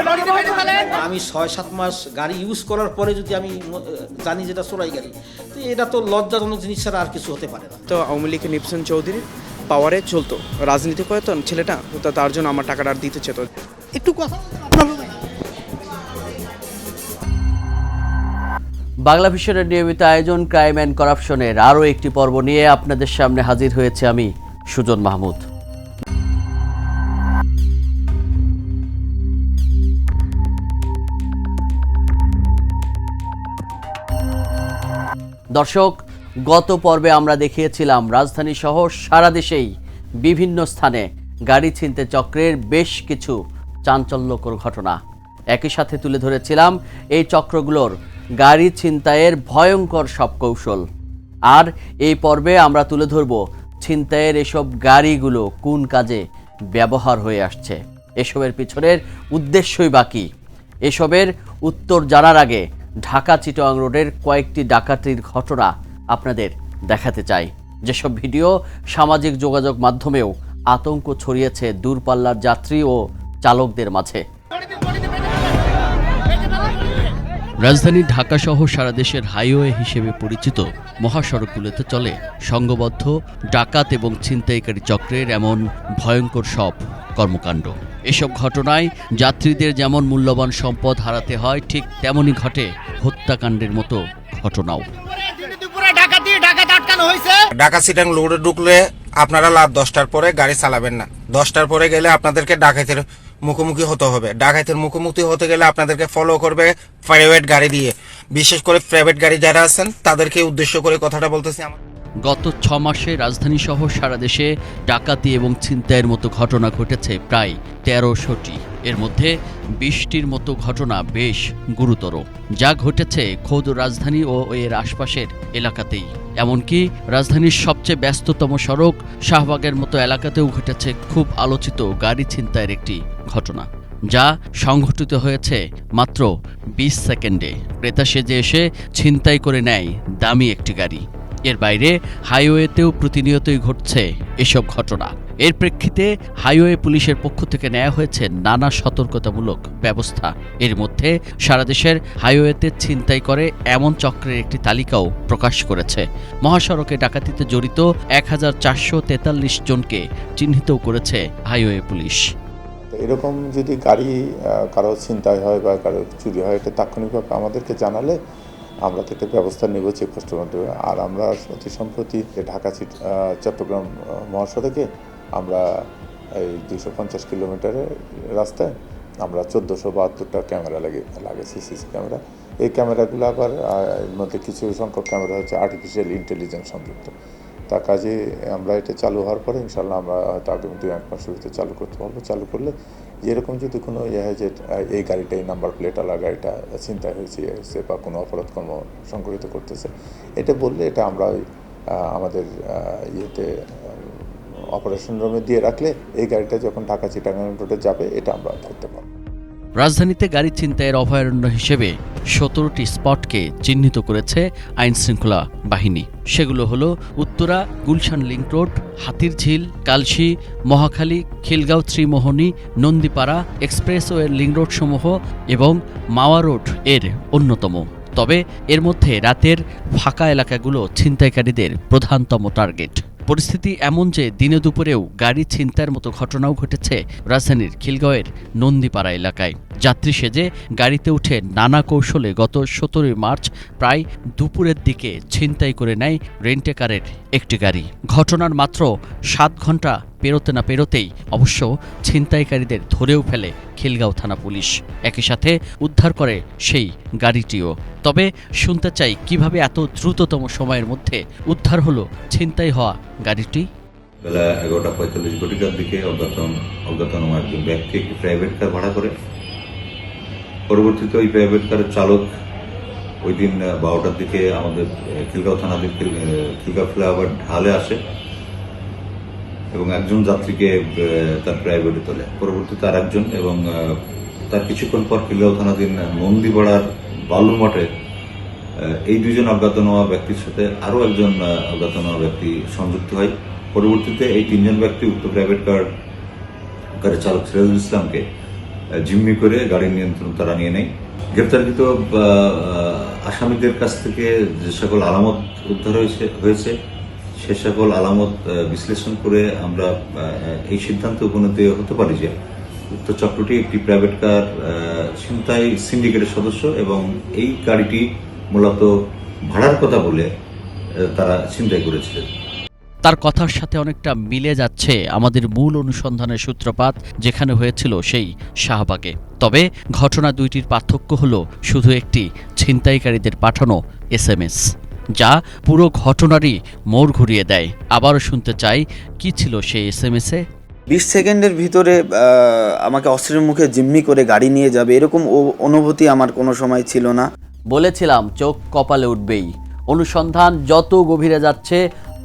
আমি 6-7 মাস গাড়ি ইউজ করার পরে যদি আমি জানি যেটা চোরাই গাড়ি, তো এটা তো লজ্জাজনক জিনিস ছাড়া আর কিছু হতে পারে না। তো আওয়ামী লীগের নিপসন চৌধুরী পাওয়ারে চলতো, রাজনীতি করে তো ছেলেটা, তো তার জন্য আমার টাকাটা আর দিতে চেত। একটু কথা বাংলা ভিশনের নিয়মিত আয়োজন ক্রাইম অ্যান্ড করাপশনের আরও একটি পর্ব নিয়ে আপনাদের সামনে হাজির হয়েছে আমি সুজন মাহমুদ। দর্শক, গত পর্বে আমরা দেখিয়েছিলাম রাজধানী সহ সারা দেশেই বিভিন্ন স্থানে গাড়ি ছিনতাই চক্রের বেশ কিছু চাঞ্চল্যকর ঘটনা। একই সাথে তুলে ধরেছিলাম এই চক্রগুলোর গাড়ি ছিনতাইয়ের ভয়ঙ্কর সব কৌশল। আর এই পর্বে আমরা তুলে ধরব ছিনতাইয়ের এসব গাড়িগুলো কোন কাজে ব্যবহার হয়ে আসছে, এসবের পিছনের উদ্দেশ্যই বাকি। এসবের উত্তর জানার আগে ঢাকা চিটাগাং রোডের কয়েকটি ডাকাতির ঘটনা আপনাদের দেখাতে চাই, যেসব ভিডিও সামাজিক যোগাযোগ মাধ্যমেও আতঙ্ক ছড়িয়েছে দূরপাল্লার যাত্রী ও চালকদের মাঝে। রাজধানী ঢাকা সহ সারা দেশের হাইওয়ে হিসেবে পরিচিত মহাসড়কগুলোতে চলে সংঘবদ্ধ ডাকাত এবং ছিনতাইকারী চক্রের এমন ভয়ঙ্কর সব কর্মকাণ্ড। এসব ঘটনায় যাত্রীদের যেমন মূল্যবান সম্পদ হারাতে হয়, ঠিক তেমনই ঘটে হত্যাকাণ্ডের মতো ঘটনাও। ঢাকা চিটাগাং রোডে ঢুকলে আপনারা রাত 10টার পরে গাড়ি চালাবেন না। 10টার পরে গেলে আপনাদেরকে ডাকাতের মুখোমুখি হতে হবে। ডাকাতের মুখোমুখি হতে গেলে আপনাদেরকে ফলো করবে প্রাইভেট গাড়ি দিয়ে। বিশেষ করে প্রাইভেট গাড়ি যারা আছেন তাদেরকে উদ্দেশ্য করে কথাটা বলতেছি। গত 6 মাসে রাজধানী সহ সারা দেশে ডাকাতি এবং ছিনতাইয়ের মতো ঘটনা ঘটেছে প্রায় 1300টি। এর মধ্যে 20টির মতো ঘটনা বেশ গুরুতর, যা ঘটেছে খোদ রাজধানী ও এর আশপাশের এলাকাতেই। এমনকি রাজধানীর সবচেয়ে ব্যস্ততম সড়ক শাহবাগের মতো এলাকাতেও ঘটেছে খুব আলোচিত গাড়ি ছিনতাইয়ের একটি ঘটনা, যা সংঘটিত হয়েছে মাত্র 20 সেকেন্ডে। ক্রেতা সেজে এসে ছিনতাই করে নেয় দামি একটি গাড়ি। এর বাইরে হাইওয়েতেও প্রতিনিয়তই ঘটছে এসব ঘটনা। এর প্রেক্ষিতে হাইওয়ে পুলিশের পক্ষ থেকে নেওয়া হয়েছে নানা সতর্কতামূলক ব্যবস্থা। এর মধ্যে সারা দেশের হাইওয়েতে ছিনতাই করে এমন চক্রের একটি তালিকাও প্রকাশ করেছে। মহাসড়কে ডাকাতিতে জড়িত 1443 জনকে চিহ্নিতও করেছে হাইওয়ে পুলিশ। এরকম যদি গাড়ি কারো ছিনতাই হয় বা কারো চুরি হয়, এটা তাৎক্ষণিকভাবে আমাদেরকে জানালে আমরা তো একটা ব্যবস্থা নেব চেকপোস্টের মাধ্যমে। আর আমরা অতি সম্প্রতি ঢাকা চট্টগ্রাম মহাসড়কে আমরা এই 250 কিলোমিটারের রাস্তায় আমরা 1472টা ক্যামেরা লাগিয়েছি, সিসি ক্যামেরা। এই ক্যামেরাগুলো আবার এর মধ্যে কিছু সংখ্যক ক্যামেরা হচ্ছে আর্টিফিশিয়াল ইন্টেলিজেন্স সংযুক্ত। তার কাজে আমরা এটা চালু হওয়ার পরে ইনশাল্লাহ আমরা হয়তো আগামী 2-1 মাসের ভিতরে চালু করতে পারবো। চালু করলে যেরকম যদি কোনো হয় যে এই গাড়িটা, এই নাম্বার প্লেটওয়ালা গাড়িটা ছিনতাই হয়েছে বা কোনো অপরাধকর্ম সংঘটিত করতেছে, এটা বললে এটা আমরা আমাদের অপারেশন রুমে দিয়ে রাখলে এই গাড়িটা যখন ঢাকা চিটাগাং রোডে যাবে এটা আমরা ধরতে পারবো। রাজধানীতে গাড়ি ছিনতাইয়ের অভয়ারণ্য হিসেবে 17টি স্পটকে চিহ্নিত করেছে আইনশৃঙ্খলা বাহিনী। সেগুলো হলো উত্তরা গুলশান লিংক রোড, হাতিরঝিল, কালশী, মহাখালী, খিলগাঁও, ত্রিমোহনী, নন্দীপাড়া, এক্সপ্রেসওয়ের লিংক রোড সমূহ এবং মাওয়া রোড এর অন্যতম। তবে এর মধ্যে রাতের ফাঁকা এলাকাগুলো ছিনতাইকারীদের প্রধানতম টার্গেট। পরিস্থিতি এমন যে দিনে দুপুরেও গাড়ি ছিনতাইয়ের মতো ঘটনাও ঘটেছে রাজধানীর খিলগাঁওয়ের নন্দীপাড়া এলাকায়। যাত্রী সেজে গাড়িতে উঠে নানা কৌশলে গত 17 মার্চ প্রায় দুপুরের দিকে ছিনতাই করে নেয় রেন্টেকারের একটি গাড়ি। ঘটনার মাত্র 7 ঘন্টা পেরোতে না পেরোতেই অবশ্য ছিনতাইকারীদের ধরেও ফেলে খিলগাঁও থানা পুলিশ। একই সাথে উদ্ধার করে সেই গাড়িটিও। তবে শুনতে চাই কিভাবে এত দ্রুততম সময়ের মধ্যে উদ্ধার হলো ছিনতাই হওয়া গাড়িটি। বেলা 11:45 দিকে অজ্ঞাতনামা একজন ব্যক্তি একটি প্রাইভেট কার ভাড়া করে। পরবর্তীতে ওই প্রাইভেট কারের চালক ওই দিন 12টার দিকে আমাদের খিলগাঁও থানাধীন খিলগাঁও ফ্লাইওভার ঢালে আসে এবং একজন যাত্রীকে তার প্রাইভেটে তোলে। পরবর্তীতে আর একজন এবং তার কিছুক্ষণ পর খিলগাঁও থানাধীন নন্দীপাড়ার বালুরমাঠে এই দুজন অজ্ঞাতনামা ব্যক্তির সাথে আরও একজন অজ্ঞাতনামা ব্যক্তি সংযুক্ত হয়। পরবর্তীতে এই 3জন ব্যক্তি উক্ত প্রাইভেট কারের চালক সিরাজুল ইসলামকে জিম্মি করে গাড়ির নিয়ন্ত্রণ তারা নিয়ে নেয়। গ্রেপ্তারকৃত আসামিদের কাছ থেকে যে সকল আলামত উদ্ধার হয়েছে সে সকল আলামত বিশ্লেষণ করে আমরা এই সিদ্ধান্তে উপনীত হতে পারি যে উক্ত চক্রটি একটি প্রাইভেট কার ছিনতাই সিন্ডিকেটের সদস্য এবং এই গাড়িটি মূলত ভাড়ার কথা বলে তারা ছিনতাই করেছিলেন। তার কথার সাথে অনেকটা মিলে যাচ্ছে আমাদের মূল অনুসন্ধানের সূত্রপাত যেখানে হয়েছিল সেই শাহবাগে। তবে ঘটনা দুইটির পার্থক্য হলো শুধু একটি ছিনতাইকারীদের পাঠানো SMS, যা পুরো ঘটনারই মোড় ঘুরিয়ে দেয়। আবারও শুনতে চাই কি ছিল সেই SMS-এ। 20 সেকেন্ডের ভিতরে আমাকে অস্ত্রের মুখে জিম্মি করে গাড়ি নিয়ে যাবে এরকম অনুভূতি আমার কোনো সময় ছিল না। বলেছিলাম চোখ কপালে উঠবেই। অনুসন্ধান যত গভীরে যাচ্ছে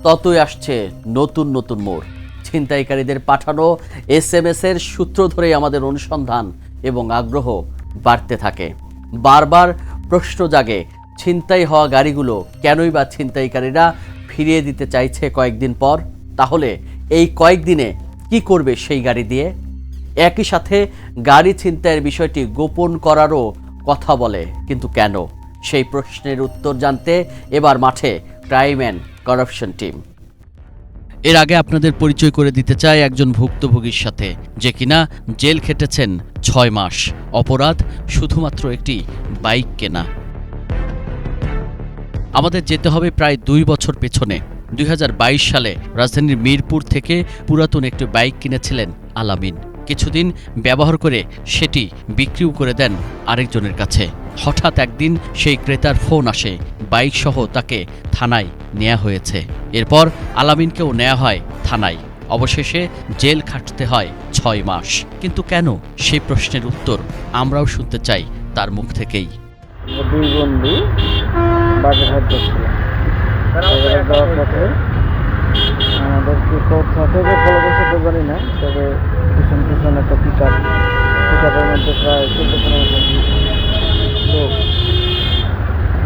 ততই আসছে নতুন নতুন মোড়। ছিনতাইকারীদের পাঠানো SMS-এর সূত্র ধরেই আমাদের অনুসন্ধান এবং আগ্রহ বাড়তে থাকে। বারবার প্রশ্ন জাগে, ছিনতাই হওয়া গাড়িগুলো কেনই বা ছিনতাইকারীরা ফিরিয়ে দিতে চাইছে কয়েকদিন পর? তাহলে এই কয়েকদিনে কি করবে সেই গাড়ি দিয়ে? একই সাথে গাড়ি ছিনতাইয়ের বিষয়টি গোপন করারও কথা বলে, কিন্তু কেন? সেই প্রশ্নের উত্তর জানতে এবার মাঠে ক্রাইম অ্যান্ড করাপশন টিম। এর আগে আপনাদের পরিচয় করে দিতে চাই একজন ভুক্তভোগীর সাথে, যে কিনা জেল খেটেছেন 6 মাস। অপরাধ শুধুমাত্র একটি বাইক কেনা। আমাদের যেতে হবে প্রায় 2 বছর পেছনে। 2022 সালে রাজধানীর মিরপুর থেকে পুরাতন একটি বাইক কিনেছিলেন আলামিন। কিছুদিন ব্যবহার করে সেটি বিক্রিও করে দেন আরেকজনের কাছে। হঠাৎ একদিন সেই ক্রেতার ফোন আসে, বাইক সহ তাকে থানায় নেওয়া হয়েছে। এরপর আলামিনকেও নেওয়া হয় থানায়। অবশেষে জেল খাটতে হয় 6 মাস। কিন্তু কেন? সেই প্রশ্নের উত্তর আমরাও শুনতে চাই তার মুখ থেকেই। 2 বন্ধু বাগেরহাট যাচ্ছিলাম, যাওয়ার পথে আমাদেরকে কোথা থেকে ফলো করছে তো জানি না, তবে পিছন একটা পিকআপের মধ্যে প্রায় 14-15 লোক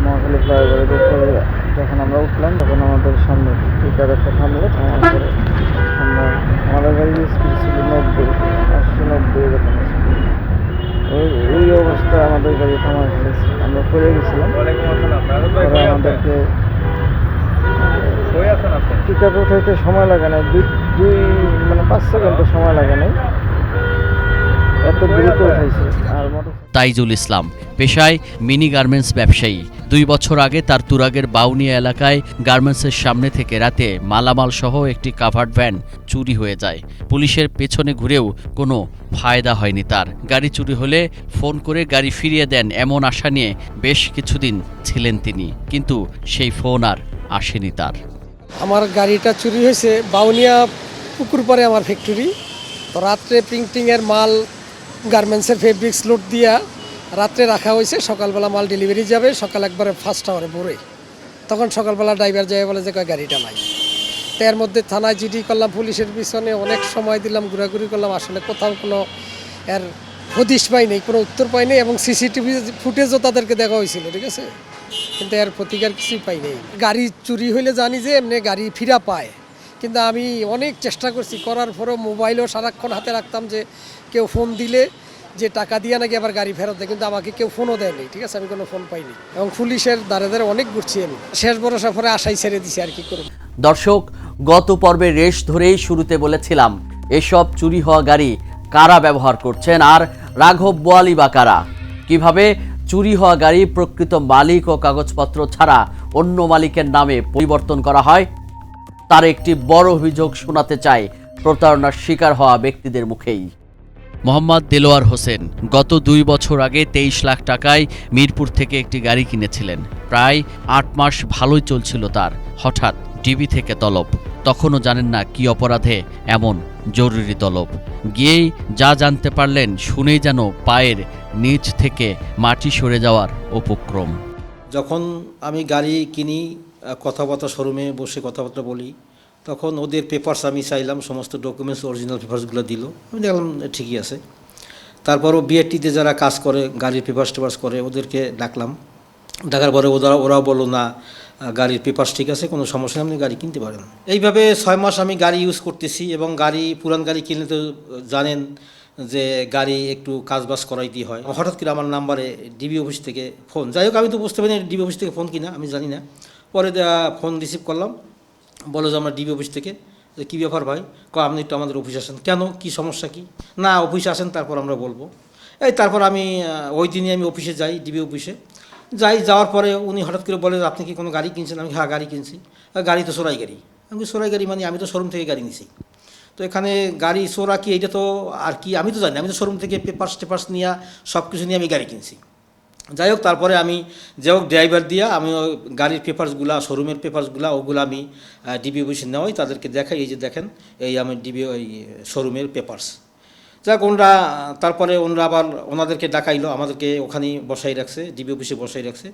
মহাখালী ফ্লাইওভারে দেখতে। যখন আমরা উঠলাম তখন আমাদের সামনে পিকআপ একটা থামলো। থামার পরে আমাদের গাড়ির স্পিড ছিল 80-90 এরকম স্পিড। ওই অবস্থায় আমাদের গাড়ি থামার ফেলেছে, আমরা পড়ে গেছিলাম। আমাদেরকে পিকআপে উঠাইতে সময় লাগে না, 5 সেকেন্ডের সময় লাগে নাই, এত দ্রুত উঠাইছে। আর তাইজুল ইসলাম পেশায় মিনি গার্মেন্টস ব্যবসায়ী। 2 বছর আগে তার তুরাগের বাউনিয়া এলাকায় গার্মেন্টসের সামনে থেকে রাতে মালামাল সহ একটি কাভার্ড ভ্যান চুরি হয়ে যায়। পুলিশের পেছনে ঘুরেও কোনো ফায়দা হয়নি তার। গাড়ি চুরি হলে ফোন করে গাড়ি ফিরিয়ে দেন এমন আশা নিয়ে বেশ কিছুদিন ছিলেন তিনি, কিন্তু সেই ফোন আর আসেনি তার। আমার গাড়িটা চুরি হয়েছে বাউনিয়া পুকুর পরে আমার ফ্যাক্টরি। তো রাত্রে প্রিন্টিংয়ের মাল গার্মেন্টসের ফেব্রিক্স লোড দিয়া রাত্রে রাখা হয়েছে, সকালবেলা মাল ডেলিভারি যাবে। সকাল একবারে 1st আওয়ারে ভোরে, তখন সকালবেলা ড্রাইভার যায় বলে যে গাড়িটা নাই। তো এর মধ্যে থানায় জিডি করলাম, পুলিশের পিছনে অনেক সময় দিলাম, ঘোরাঘুরি করলাম, আসলে কোথাও কোনো এর হদিশ পাই নেই, কোনো উত্তর পাই নেই। এবং CCTV ফুটেজও তাদেরকে দেখা হয়েছিল, ঠিক আছে, কিন্তু এর প্রতিকার কিছুই পাই নেই। গাড়ি চুরি হইলে জানি যে এমনি গাড়ি ফিরা পায়, কিন্তু আমি অনেক চেষ্টা করছি, করার পরেও মোবাইলও সারাক্ষণ হাতে রাখতাম, যে কেউ ফোন দিলে যে টাকা দিয়ে নাকি আবার গাড়ি ফেরত দেয়, কিন্তু আমাকে কেউ ফোনও দেয়নি, ঠিক আছে, আমি কোনো ফোন পাইনি। এবং পুলিশের দ্বারে অনেক ঘুরছি আমি, শেষ ভরসা পরে আশাই ছেড়ে দিছি, আর কি করব। দর্শক, গত পর্বে রেশ ধরেই শুরুতে বলেছিলাম এসব চুরি হওয়া গাড়ি কারা ব্যবহার করছেন, আর রাঘব বোয়ালি বা কারা। কিভাবে চুরি হওয়া গাড়ি প্রকৃত মালিক ও কাগজপত্র ছাড়া অন্য মালিকের নামে পরিবর্তন করা হয়, তার একটি বড় অভিযোগ শোনাতে চায় প্রতারণার শিকার হওয়া ব্যক্তিদের মুখেই। মোহাম্মদ দেলোয়ার হোসেন গত 2 বছর আগে 23 লাখ টাকায় মিরপুর থেকে একটি গাড়ি কিনেছিলেন। প্রায় 8 মাস ভালোই চলছিল তার। হঠাৎ ডিবি থেকে তলব। তখনও জানেন না কি অপরাধে এমন জরুরি তলব। গিয়েই যা জানতে পারলেন, শুনেই যেন পায়ের নিচ থেকে মাটি সরে যাওয়ার উপক্রম। যখন আমি গাড়ি কিনি, কথাবার্তা শোরুমে বসে কথাবার্তা বলি, তখন ওদের পেপারস আমি চাইলাম, সমস্ত ডকুমেন্টস অরিজিনাল পেপারসগুলো দিল। আমি দেখলাম ঠিকই আছে। তারপরও বিআরটিতে যারা কাজ করে, গাড়ির পেপারস টেপার্স করে, ওদেরকে ডাকলাম। ডাকার পরে ওরাও বললো না, গাড়ির পেপারস ঠিক আছে, কোনো সমস্যা নেই, আপনি গাড়ি কিনতে পারেন। এইভাবে 6 মাস আমি গাড়ি ইউজ করতেছি। এবং পুরান গাড়ি কিনলে তো জানেন যে গাড়ি একটু কাজবাজ করাইতে হয়। হঠাৎ করে আমার নাম্বারে ডিবি অফিস থেকে ফোন, যাই হোক আমি তো বুঝতে পারিনি ডিবি অফিস থেকে ফোন কিনা, আমি জানি না। পরে ফোন রিসিভ করলাম, বলো যে আমরা ডিবি অফিস থেকে। যে কী ব্যাপার ভাই? আপনি একটু আমাদের অফিসে আসেন। কেন, কি সমস্যা কি? না অফিসে আসেন তারপর আমরা বলবো। তারপর আমি ওই দিনই আমি অফিসে যাই, ডিবি অফিসে যাওয়ার পরে উনি হঠাৎ করে বলে আপনি কি কোনো গাড়ি কিনছেন? আমি হ্যাঁ গাড়ি কিনছি। গাড়ি তো চোরাই গাড়ি। আমি চোরাই গাড়ি মানে আমি তো শোরুম থেকে গাড়ি নিছি, তো এখানে গাড়ি চোরা কি এইটা তো আর কি আমি তো জানি, আমি তো শোরুম থেকে পেপার্স নিয়ে সব কিছু নিয়ে আমি গাড়ি কিনছি। যাই হোক তারপরে আমি যাই হোক ড্রাইভার দিয়া আমি গাড়ির পেপারসগুলা, শোরুমের পেপারসগুলা ওগুলো আমি ডিবি অফিসে নেওয়াই, তাদেরকে দেখাই এই যে দেখেন এই আমি ডিবি ওই শোরুমের পেপারস। যাক তারপরে ওনারা আবার ওনাদেরকে ডাকাইলো, আমাদেরকে ওখানেই বসাই রাখছে, ডিবি অফিসে বসাই রাখছে।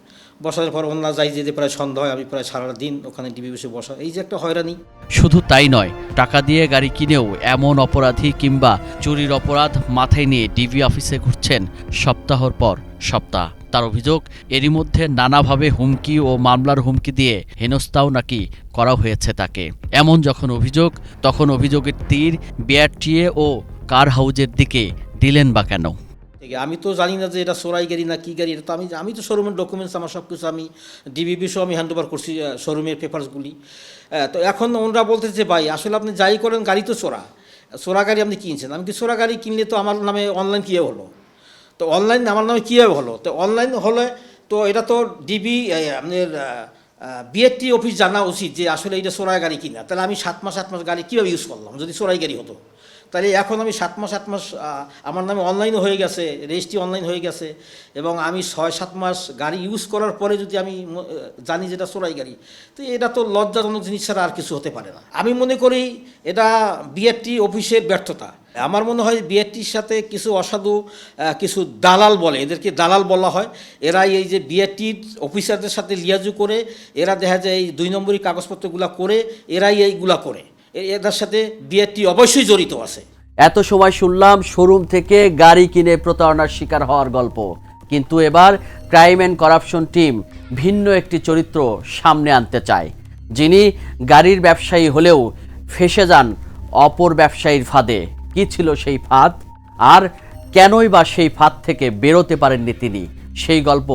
বসার পর ওনারা যাই যেতে প্রায় সন্ধ্যা হয়, আমি প্রায় সারা দিন ওখানে ডিবি অফিসে বসা। এই যে একটা হয়রানি। শুধু তাই নয়, টাকা দিয়ে গাড়ি কিনেও এমন অপরাধী কিংবা চুরির অপরাধ মাথায় নিয়ে ডিবি অফিসে ঘুরছেন সপ্তাহর পর সপ্তাহ। তার অভিযোগ এরই মধ্যে নানাভাবে হুমকি ও মামলার হুমকি দিয়ে হেনস্থাও নাকি করা হয়েছে তাকে। এমন যখন অভিযোগ, তখন অভিযোগের তীর বিআরটিএ ও কার হাউজের দিকে দিলেন বা কেন? আমি তো জানি না যে এটা চোরাই গাড়ি না কি গাড়ি, এটা তো আমি তো শোরুমের ডকুমেন্টস আমার সব কিছু আমি ডিবি বিষয়ে আমি হ্যান্ড ওভার করছি, শোরুমের পেপারসগুলি। তো এখন ওনারা বলতেছে ভাই আসলে আপনি যাই করেন গাড়ি তো চোরা গাড়ি আপনি কিনছেন। আমি কি চোরা গাড়ি কিনলে তো আমার নামে অনলাইন কীভাবে হলো? তো অনলাইন আমার নামে কীভাবে হলো? তো অনলাইন হলে তো এটা তো ডিবি আপনার বিআরটি অফিস জানা উচিত যে আসলে এটা চোরাই গাড়ি কিনা। তাহলে আমি 7 মাস গাড়ি কীভাবে ইউজ করলাম যদি চোরাই গাড়ি হতো? তাহলে এখন আমি 7 মাস আমার নামে অনলাইনও হয়ে গেছে, রেজিস্ট্রি অনলাইন হয়ে গেছে, এবং আমি 6-7 মাস গাড়ি ইউজ করার পরে যদি আমি জানি যেটা চোরাই গাড়ি, তো এটা তো লজ্জাজনক জিনিস ছাড়া আর কিছু হতে পারে না। আমি মনে করি এটা বিআরটি অফিসের ব্যর্থতা। আমার মনে হয় বিআরটির সাথে কিছু অসাধু কিছু দালাল বলে, এদেরকে দালাল বলা হয়। এরা এই যে বিআরটির অফিসারদের সাথে লিয়াজু করে এরা দেখা যায় এই 2 নম্বরই কাগজপত্রগুলো করে এরাই এইগুলা করে, এদের সাথে বিআরটি অবশ্যই জড়িত আছে। এত সময় শুনলাম শোরুম থেকে গাড়ি কিনে প্রতারণার শিকার হওয়ার গল্প, কিন্তু এবার ক্রাইম অ্যান্ড করাপশন টিম ভিন্ন একটি চরিত্র সামনে আনতে চায়, যিনি গাড়ির ব্যবসায়ী হলেও ফেঁসে যান অপর ব্যবসায়ীর ফাঁদে। কি ছিল সেই ফাঁদ, আর কেনই বা সেই ফাঁদ থেকে বেরোতে পারেননি তিনি, সেই গল্প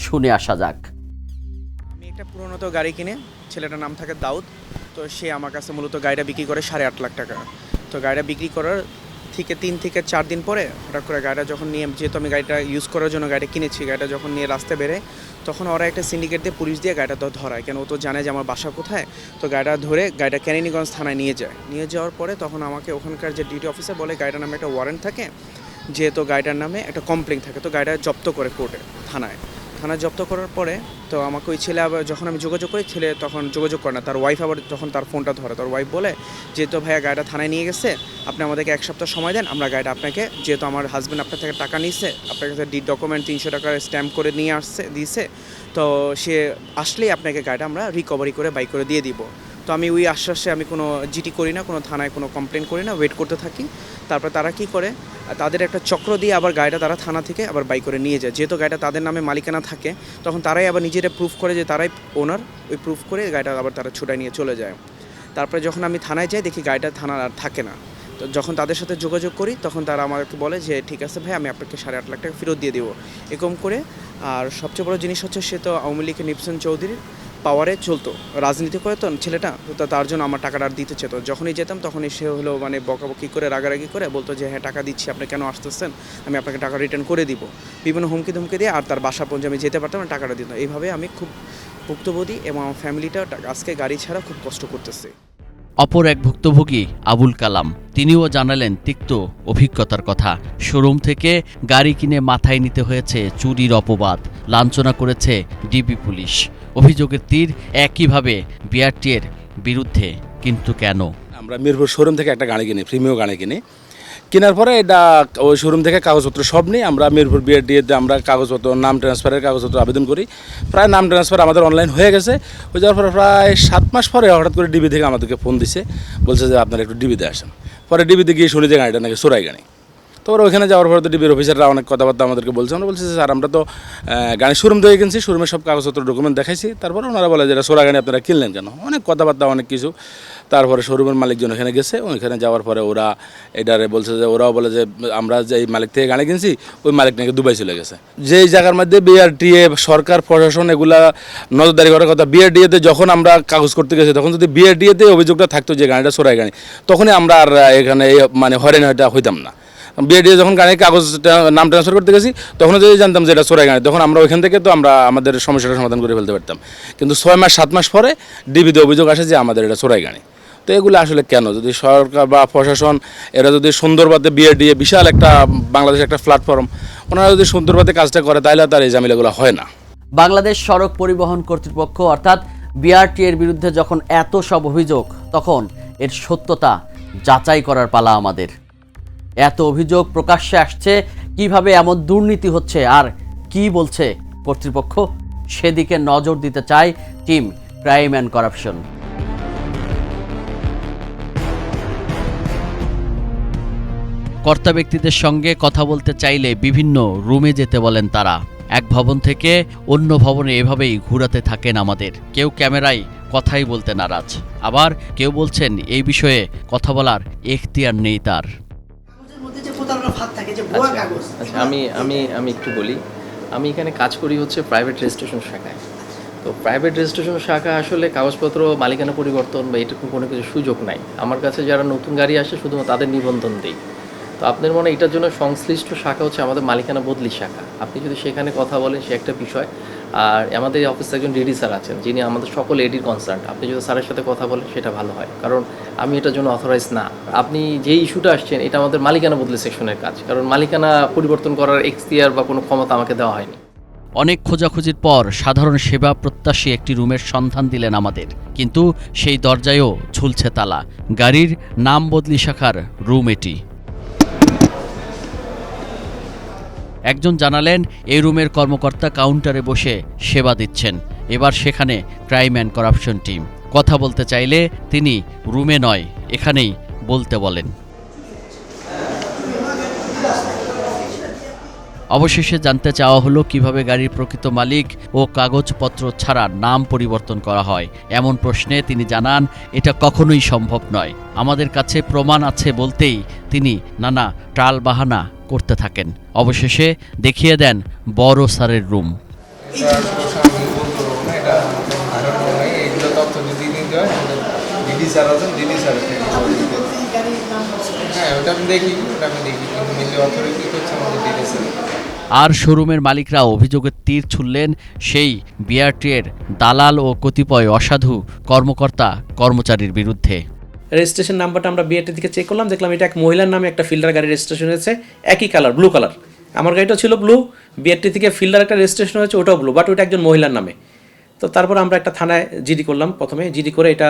শুনে আসা যাক। আমি একটা পুরনো তো গাড়ি কিনে, ছেলেটার নাম থাকে দাউদ। তো সে আমার কাছে মূলত গাড়িটা বিক্রি করে 8.5 লাখ টাকা। তো গাড়িটা বিক্রি করার থেকে 3 থেকে 4 দিন পরে হঠাৎ করে গাড়িটা যখন নিয়ে, যেহেতু আমি গাড়িটা ইউজ করার জন্য গাড়িটা কিনেছি, গাড়িটা যখন নিয়ে রাস্তায় বেরোয় তখন ওরা একটা সিন্ডিকেট দিয়ে পুলিশ দিয়ে গাড়িটা তো ধরায়, কেন ও তো জানে যে আমার বাসা কোথায়। তো গাড়িটা ধরে গাড়িটা কেরানীগঞ্জ থানায় নিয়ে যায়। নিয়ে যাওয়ার পরে তখন আমাকে ওখানকার যে ডিউটি অফিসার বলে গাড়িটার নামে একটা ওয়ারেন্ট থাকে, যেহেতু গাড়িটার নামে একটা কমপ্লেন থাকে, তো গাড়িটা জব্দ করে কোর্টে থানায় জব্দ করার পরে তো আমাকে ওই ছেলে আবার যখন আমি যোগাযোগ করি, ছেলে তখন যোগাযোগ করে না। তার ওয়াইফ আবার যখন তার ফোনটা ধরে, তার ওয়াইফ বলে যেহেতু ভাইয়া গাড়িটা থানায় নিয়ে গেছে, আপনি আমাদেরকে 1 সপ্তাহ সময় দেন, আমরা গাড়িটা আপনাকে, যেহেতু আমার হাজব্যান্ড আপনার থেকে টাকা নিয়েছে, আপনার কাছে ডকুমেন্ট 300 টাকার স্ট্যাম্প করে নিয়ে দিয়েছে, তো সে আসলেই আপনাকে গাড়িটা আমরা রিকভারি করে বাই করে দিয়ে দিব। তো আমি ওই আশ্বাসে আমি কোনো জিটি করি না, কোনো থানায় কোনো কমপ্লেন করি না, ওয়েট করতে থাকি। তারপর তারা কি করে, তাদের একটা চক্র দিয়ে আবার গাড়িটা তারা থানা থেকে আবার বাই করে নিয়ে যায়। যেহেতু গাড়িটা তাদের নামে মালিকানা থাকে, তখন তারাই আবার নিজেরা প্রুফ করে যে তারাই ওনার, ওই প্রুফ করে গাড়িটা আবার তারা ছুটায় নিয়ে চলে যায়। তারপরে যখন আমি থানায় যাই দেখি গাড়িটা থানার আর থাকে না। তো যখন তাদের সাথে যোগাযোগ করি তখন তারা আমাকে বলে যে ঠিক আছে ভাই, আমি আপনাকে 8.5 লাখ টাকা ফেরত দিয়ে দেবো এরকম করে। আর সবচেয়ে বড় জিনিস হচ্ছে সে তো আওয়ামী লীগের নিপসন চৌধুরীর পাওয়ারে চলতো, রাজনীতি করে তো ছেলেটা, তো তার জন্য আমার টাকাটা আর দিতে চেত। যখনই যেতাম তখনই সে হলো মানে বকাবকি করে রাগারাগি করে বলতো যে হ্যাঁ টাকা দিচ্ছি, আপনি কেন আসতেছেন, আমি আপনাকে টাকা রিটার্ন করে দিব, বিভিন্ন হুমকি ধুমকি দিয়ে। আর তার বাসা পর্যন্ত আমি যেতে পারতাম না, টাকাটা দিতাম। এইভাবে আমি খুব ভুক্তভোগী এবং আমার ফ্যামিলিটা আজকে গাড়ি ছাড়া খুব কষ্ট করতেছে। অপর এক ভুক্তভোগী আবুল কালাম, তিনিও জানালেন তিক্ত অভিজ্ঞতার কথা। শোরুম থেকে গাড়ি কিনে মাথায় নিতে হয়েছে চুরির অপবাদ, লাঞ্ছনা করেছে ডিবি পুলিশ। অভিযোগের তীর একইভাবে বিআরটিএর বিরুদ্ধে, কিন্তু কেন? আমরা মিরপুর শোরুম থেকে একটা গাড়ি কিনি, প্রিমিয়াম গাড়ি কিনি। কেনার পরে এটা ওই শোরুম থেকে কাগজপত্র সব নিই, আমরা মিরপুর বিআরটিএতে আমরা কাগজপত্র, নাম ট্রান্সফারের কাগজপত্র আবেদন করি। প্রায় নাম ট্রান্সফার আমাদের অনলাইন হয়ে গেছে। হয়ে যাওয়ার পরে প্রায় 7 মাস পরে হঠাৎ করে ডিবি থেকে আমাদেরকে ফোন দিছে, বলছে যে আপনারা একটু ডিবিতে আসেন। পরে ডিবিতে গিয়ে শুনি যে গাড়িটা নাকি চোরাই গাড়ি। তারপরে ওইখানে যাওয়ার পরে তো ডিবির অফিসাররা অনেক কথাবার্তা আমাদেরকে বলছে। আমরা বলছি যে স্যার আমরা তো গাড়ি শোরুম থেকে কিনছি, শোরুমের সব কাগজপত্র ডকুমেন্ট দেখাইছি। তারপরে ওনারা বলে যে এটা চোরা গাড়ি আপনারা কিনলেন কেন, অনেক কথাবার্তা অনেক কিছু। তারপরে শোরুমের মালিকজন ওখানে গেছে, ওইখানে যাওয়ার পরে ওরা এটারে বলছে যে ওরাও বলে যে আমরা যে এই মালিক থেকে গাড়ি কিনছি ওই মালিক নাকি দুবাই চলে গেছে। যেই জায়গার মধ্যে বিআরটিএ সরকার প্রশাসন এগুলা নজরদারি করার কথা, বিআরটিএতে যখন আমরা কাগজ করতে গেছি তখন যদি বিআরটিএতে অভিযোগটা থাকতো যে গাড়িটা চোরাই গাড়ি, তখনই আমরা আর এখানে মানে হয়রানি হইতাম না। বিআরটিএ যখন গাড়ির কাগজটা নাম ট্রান্সফার করতে গেছি তখন যদি জানতাম যে এটা চোরাই গাড়ি, তখন আমরা ওইখান থেকে তো আমরা আমাদের সমস্যাটা সমাধান করে ফেলতে পারতাম। কিন্তু 6 মাস 7 মাস পরে ডিবিতে অভিযোগ আসে যে আমাদের এটা চোরাই গাড়ি। তো এগুলো আসলে কেন? যদি সরকার বা প্রশাসন এরা যদি সুন্দরভাবে বিআরটিএ বিশাল একটা বাংলাদেশের একটা প্ল্যাটফর্ম, ওনারা যদি সুন্দরভাবে কাজটা করে তাহলে তার এই ঝামেলাগুলো হয় না। বাংলাদেশ সড়ক পরিবহন কর্তৃপক্ষ অর্থাৎ বিআরটিএর বিরুদ্ধে যখন এত সব অভিযোগ, তখন এর সত্যতা যাচাই করার পালা আমাদের। এত অভিযোগ প্রকাশ্যে আসছে, কিভাবে এমন দুর্নীতি হচ্ছে আর কি বলছে কর্তৃপক্ষ, সেদিকে নজর দিতে চায় টিম ক্রাইম অ্যান্ড করাপশন। কর্তা ব্যক্তিদের সঙ্গে কথা বলতে চাইলে বিভিন্ন রুমে যেতে বলেন তারা। এক ভবন থেকে অন্য ভবনে এভাবেই ঘুরাতে থাকেন আমাদের। কেউ ক্যামেরায় কথাই বলতে নারাজ, আবার কেউ বলছেন এই বিষয়ে কথা বলার এখতিয়ার নেই তার। আমি একটু বলি, আমি এখানে কাজ করি হচ্ছে প্রাইভেট রেজিস্ট্রেশন শাখায়। তো প্রাইভেট রেজিস্ট্রেশন শাখা আসলে কাগজপত্র মালিকানা পরিবর্তন বা এরকম কোনো কিছু সুযোগ নাই। আমার কাছে যারা নতুন গাড়ি আসে শুধুমাত্র তাদের নিবন্ধন দিই। তো আপনার মনে এটার জন্য সংশ্লিষ্ট শাখা হচ্ছে আমাদের মালিকানা বদলি শাখা। আপনি যদি সেখানে কথা বলেন সে একটা বিষয়। আর আমাদের অফিসে একজন ডিডি স্যার আছেন যিনি আমাদের সকল এডির কনসার্ন। আপনি যদি স্যারের সাথে কথা বলেন সেটা ভালো হয়, কারণ আমি এটার জন্য অথরাইজ না। আপনি যে ইস্যুটা আসছেন এটা আমাদের মালিকানা বদলি সেকশনের কাজ, কারণ মালিকানা পরিবর্তন করার এখতিয়ার বা কোনো ক্ষমতা আমাকে দেওয়া হয়নি। অনেক খোঁজাখুঁজির পর সাধারণ সেবা প্রত্যাশী একটি রুমের সন্ধান দিলেন আমাদের, কিন্তু সেই দরজায়ও ঝুলছে তালা। গাড়ির নাম বদলি শাখার রুম এটি। একজন জানালেন এই রুমের কর্মকর্তা কাউন্টারে বসে সেবা দিচ্ছেন। এবার সেখানে ক্রাইম অ্যান্ড করাপশন টিম। কথা বলতে চাইলে তিনি রুমে নয় এখানেই বলতে বলেন। অবশেষে জানতে চাওয়া হলো কিভাবে গাড়ির প্রকৃত মালিক ও কাগজপত্র ছাড়া নাম পরিবর্তন করা হয়। এমন প্রশ্নে তিনি জানান এটা কখনোই সম্ভব নয়। আমাদের কাছে প্রমাণ আছে বলতেই তিনি নানা টাল বাহানা করতে থাকেন। অবশেষে দেখিয়ে দেন বড় স্যারের রুম। আর শোরুমের মালিকরা অভিযোগের তীর ছুড়লেন সেই বিআরটিএর দালাল ও কতিপয় অসাধু কর্মকর্তা কর্মচারীর বিরুদ্ধে। রেজিস্ট্রেশন নাম্বারটা আমরা বিআরটি থেকে চেক করলাম, দেখলাম এটা এক মহিলার নামে একটা ফিল্ডার গাড়ি রেজিস্ট্রেশন হয়েছে, একই কালার, ব্লু কালার। আমার গাড়িটা ছিল ব্লু, বিআরটি থেকে ফিল্ডার একটা রেজিস্ট্রেশন হয়েছে, ওটাও ব্লু, বাট ওটা একজন মহিলার নামে। তো তারপর আমরা একটা থানায় জিডি করলাম, প্রথমে জিডি করে এটা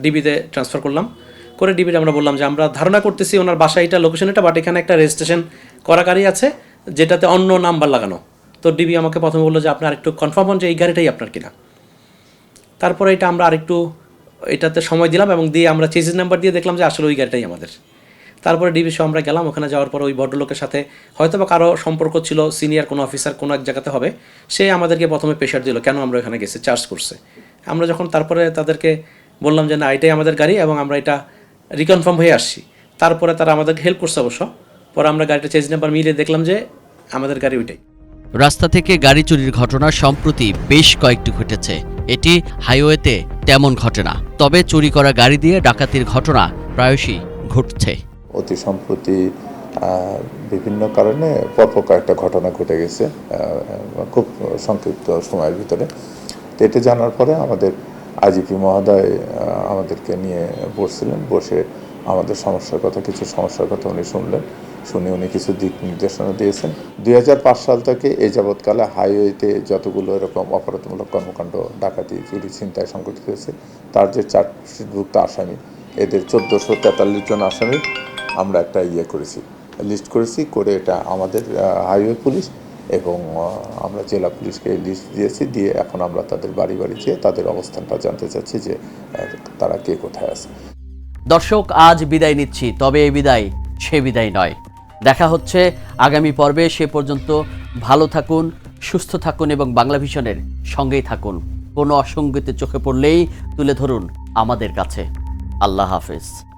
ডিবিতে ট্রান্সফার করলাম। করে ডিবিতে আমরা বললাম যে আমরা ধারণা করতেছি ওনার বাসা এটা, লোকেশন এটা, বাট এখানে একটা রেজিস্ট্রেশন করা গাড়ি আছে যেটাতে অন্য নাম্বার লাগানো। তো ডিবি আমাকে প্রথমে বললো যে আপনি আরেকটু কনফার্ম হন যে এই গাড়িটাই আপনার কিনা। তারপরে এটা আমরা আরেকটু এটাতে সময় দিলাম এবং দিয়ে আমরা চেসিস নাম্বার দিয়ে দেখলাম যে আসলে ওই গাড়িটাই আমাদের। তারপরে ডিবি সহ আমরা গেলাম, ওখানে যাওয়ার পর ওই ভদ্রলোকের সাথে হয়তো বা কারো সম্পর্ক ছিল, সিনিয়র কোনো অফিসার কোনো এক জায়গাতে হবে, সে আমাদেরকে প্রথমে প্রেশার দিল কেন আমরা এখানে গেছি, চার্জ করছে। আমরা যখন তারপরে তাদেরকে বললাম যে না এটাই আমাদের গাড়ি এবং আমরা এটা রিকনফার্ম হয়ে আসছি, তারপরে তারা আমাদেরকে হেল্প করছে অবশ্য। পরে আমরা গাড়িটা চেস নাম্বার মিলিয়ে দেখলাম যে আমাদের গাড়ি ওইটাই। রাস্তা থেকে গাড়ি চুরির ঘটনা সম্প্রতি বেশ কয়েকটি ঘটেছে। এটি হাইওয়েতে তেমন ঘটে না, তবে চুরি করা গাড়ি দিয়ে ডাকাতির ঘটনা প্রায়শই ঘটছে। অতি সম্প্রতি বিভিন্ন কারণে পরপর কয়েকটা ঘটনা ঘটে গেছে খুব সংক্ষিপ্ত সময়ের ভিতরে। তো এটা জানার পরে আমাদের আইজিপি মহোদয় আমাদেরকে নিয়ে বসছিলেন, বসে আমাদের কিছু সমস্যার কথা উনি শুনলেন, শুনে উনি কিছু দিক নির্দেশনা দিয়েছেন। 2005 সাল থেকে এই যাবৎকালে হাইওয়েতে যতগুলো এরকম অপরাধমূলক কর্মকাণ্ড, ডাকাতি, চুরি, ছিনতাই সংঘটিত হয়েছে তার যে চার্জশিটভুক্ত আসামি, এদের 1443 জন আসামি আমরা একটা লিস্ট করেছি, করে এটা আমাদের হাইওয়ে পুলিশ এবং আমরা জেলা পুলিশকে লিস্ট দিয়েছি, দিয়ে এখন আমরা তাদের বাড়ি বাড়ি যেয়ে তাদের অবস্থানটা জানতে চাচ্ছি যে তারা কে কোথায় আছে। দর্শক, আজ বিদায় নিচ্ছি, তবে এই বিদায় সে বিদায় নয়। দেখা হচ্ছে আগামী পর্বে। সে পর্যন্ত ভালো থাকুন, সুস্থ থাকুন এবং বাংলা ভিশনের সঙ্গেই থাকুন। কোনো অসঙ্গতি চোখে পড়লেই তুলে ধরুন আমাদের কাছে। আল্লাহ হাফেজ।